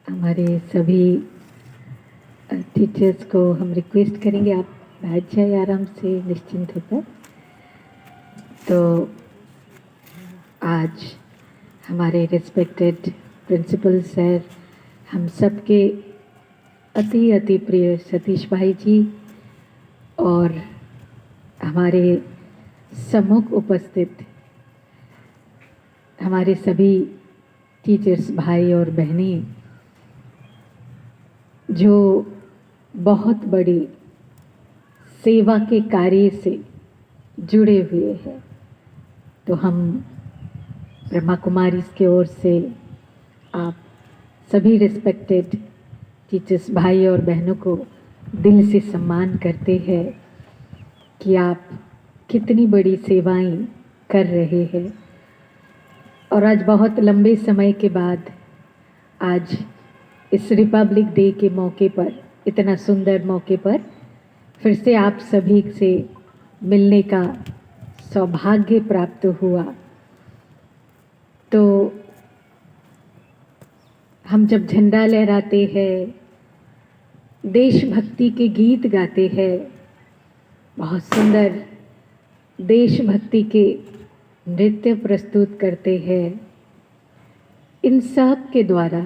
हमारे सभी टीचर्स को हम रिक्वेस्ट करेंगे आप बैठ जाए आराम से निश्चिंत होकर। तो आज हमारे रिस्पेक्टेड प्रिंसिपल सर, हम सबके अति अति प्रिय सतीश भाई जी और हमारे सम्मुख उपस्थित हमारे सभी टीचर्स भाई और बहनें जो बहुत बड़ी सेवा के कार्य से जुड़े हुए हैं, तो हम ब्रह्मा कुमारी की ओर से आप सभी रिस्पेक्टेड टीचर्स भाई और बहनों को दिल से सम्मान करते हैं कि आप कितनी बड़ी सेवाएं कर रहे हैं। और आज बहुत लंबे समय के बाद आज इस रिपब्लिक डे के मौके पर, इतना सुंदर मौके पर फिर से आप सभी से मिलने का सौभाग्य प्राप्त हुआ। तो हम जब झंडा लहराते हैं, देशभक्ति के गीत गाते हैं, बहुत सुंदर देशभक्ति के नृत्य प्रस्तुत करते हैं, इन सब के द्वारा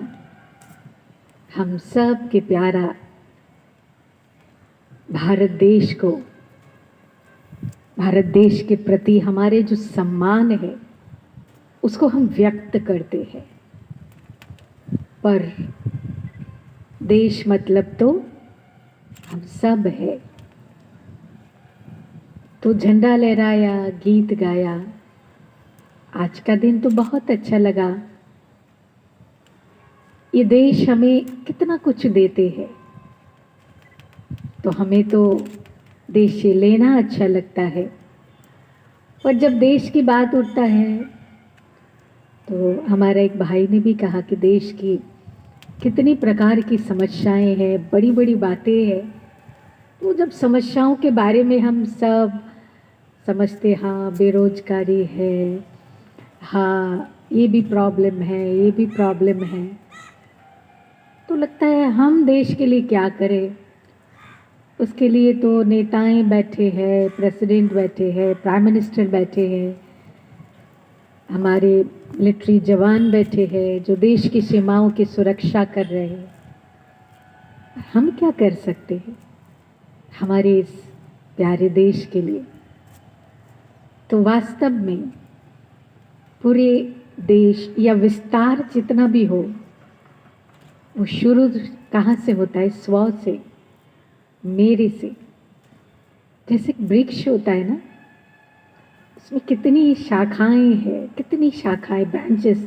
हम सब के प्यारा भारत देश को, भारत देश के प्रति हमारे जो सम्मान है उसको हम व्यक्त करते हैं। पर देश मतलब तो हम सब है। तो झंडा लहराया, गीत गाया, आज का दिन तो बहुत अच्छा लगा। ये देश हमें कितना कुछ देते हैं, तो हमें तो देश से लेना अच्छा लगता है। पर जब देश की बात उठता है तो हमारा एक भाई ने भी कहा कि देश की कितनी प्रकार की समस्याएं हैं, बड़ी बड़ी बातें हैं। तो जब समस्याओं के बारे में हम सब समझते, हाँ बेरोजगारी है, हाँ ये भी प्रॉब्लम है, ये भी प्रॉब्लम है, तो लगता है हम देश के लिए क्या करें। उसके लिए तो नेताएं बैठे हैं, प्रेसिडेंट बैठे हैं, प्राइम मिनिस्टर बैठे हैं, हमारे मिलिट्री जवान बैठे हैं जो देश की सीमाओं की सुरक्षा कर रहे हैं। हम क्या कर सकते हैं हमारे इस प्यारे देश के लिए। तो वास्तव में पूरे देश या विस्तार जितना भी हो, वो शुरू कहाँ से होता है? स्व से, मेरे से। जैसे वृक्ष होता है ना, उसमें कितनी शाखाएं हैं, कितनी शाखाएं, ब्रांचेस।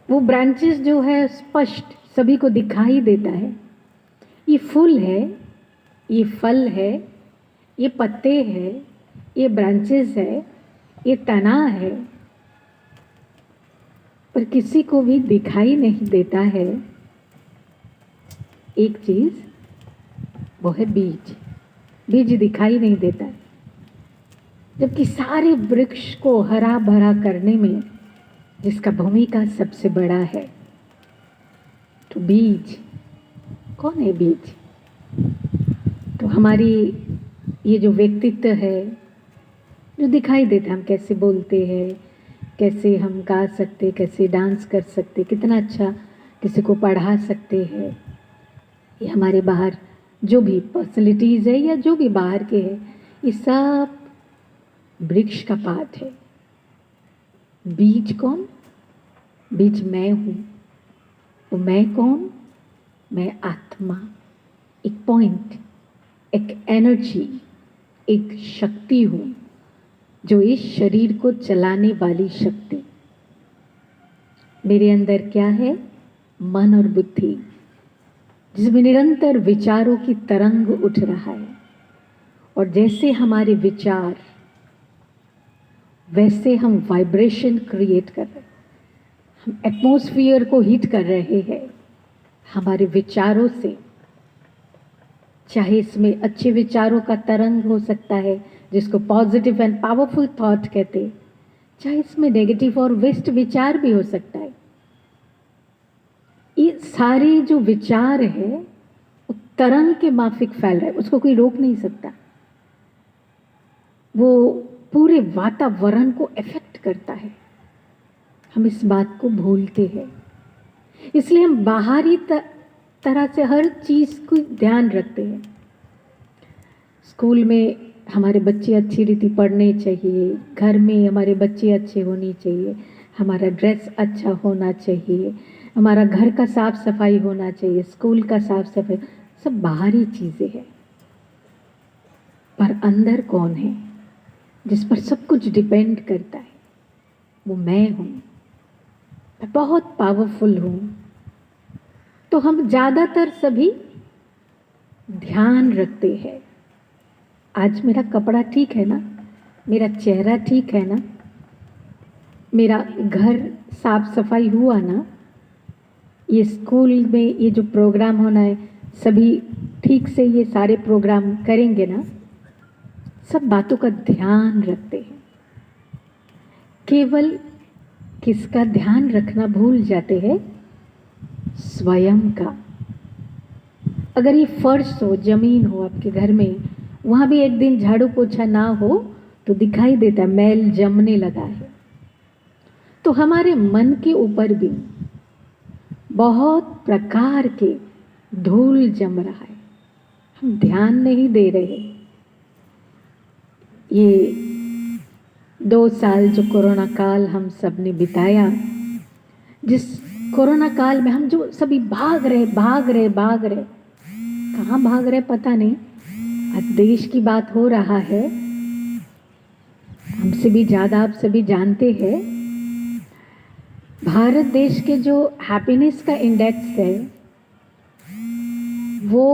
वो ब्रांचेस जो है स्पष्ट सभी को दिखाई देता है। ये फूल है, ये फल है, ये पत्ते हैं, ये ब्रांचेस है, ये तना है, पर किसी को भी दिखाई नहीं देता है एक चीज, वो है बीज। बीज दिखाई नहीं देता है। जबकि सारे वृक्ष को हरा भरा करने में जिसका भूमिका सबसे बड़ा है, तो बीज कौन है? बीज तो हमारी ये जो व्यक्तित्व है जो दिखाई देता है, हम कैसे बोलते हैं, कैसे हम गा सकते, कैसे डांस कर सकते, कितना अच्छा किसी को पढ़ा सकते हैं, ये हमारे बाहर जो भी पर्सनैलिटीज़ है या जो भी बाहर के हैं, ये सब वृक्ष का पार्ट है। बीज कौन? बीज मैं हूँ। तो मैं कौन? मैं आत्मा, एक पॉइंट, एक एनर्जी, एक शक्ति हूँ जो इस शरीर को चलाने वाली शक्ति। मेरे अंदर क्या है? मन और बुद्धि, जिसमें निरंतर विचारों की तरंग उठ रहा है। और जैसे हमारे विचार, वैसे हम वाइब्रेशन क्रिएट कर रहे हैं, हम एटमॉस्फेयर को हीट कर रहे हैं हमारे विचारों से। चाहे इसमें अच्छे विचारों का तरंग हो सकता है, जिसको पॉजिटिव एंड पावरफुल थॉट कहते हैं, चाहे इसमें नेगेटिव और वेस्ट विचार भी हो सकता है। सारे जो विचार है वो तरंग के माफिक फैल रहा है, उसको कोई रोक नहीं सकता। वो पूरे वातावरण को इफेक्ट करता है। हम इस बात को भूलते हैं, इसलिए हम बाहरी तरह से हर चीज को ध्यान रखते हैं। स्कूल में हमारे बच्चे अच्छी रीति पढ़ने चाहिए, घर में हमारे बच्चे अच्छे होने चाहिए, हमारा ड्रेस अच्छा होना चाहिए, हमारा घर का साफ सफाई होना चाहिए, स्कूल का साफ सफाई, सब बाहरी चीजें हैं। पर अंदर कौन है जिस पर सब कुछ डिपेंड करता है? वो मैं हूं। मैं बहुत पावरफुल हूं। तो हम ज्यादातर सभी ध्यान रखते हैं, आज मेरा कपड़ा ठीक है ना, मेरा चेहरा ठीक है ना, मेरा घर साफ सफाई हुआ ना, ये स्कूल में ये जो प्रोग्राम होना है सभी ठीक से ये सारे प्रोग्राम करेंगे ना। सब बातों का ध्यान रखते हैं, केवल किसका ध्यान रखना भूल जाते हैं? स्वयं का। अगर ये फर्श हो, जमीन हो आपके घर में, वहां भी एक दिन झाड़ू पोछा ना हो तो दिखाई देता है मैल जमने लगा है। तो हमारे मन के ऊपर भी बहुत प्रकार के धूल जम रहा है, हम ध्यान नहीं दे रहे। ये 2 साल जो कोरोना काल हम सब ने बिताया, जिस कोरोना काल में हम जो सभी भाग रहे, कहाँ भाग रहे पता नहीं। आज देश की बात हो रहा है, हमसे भी ज़्यादा आप सभी जानते हैं। भारत देश के जो हैप्पीनेस का इंडेक्स है वो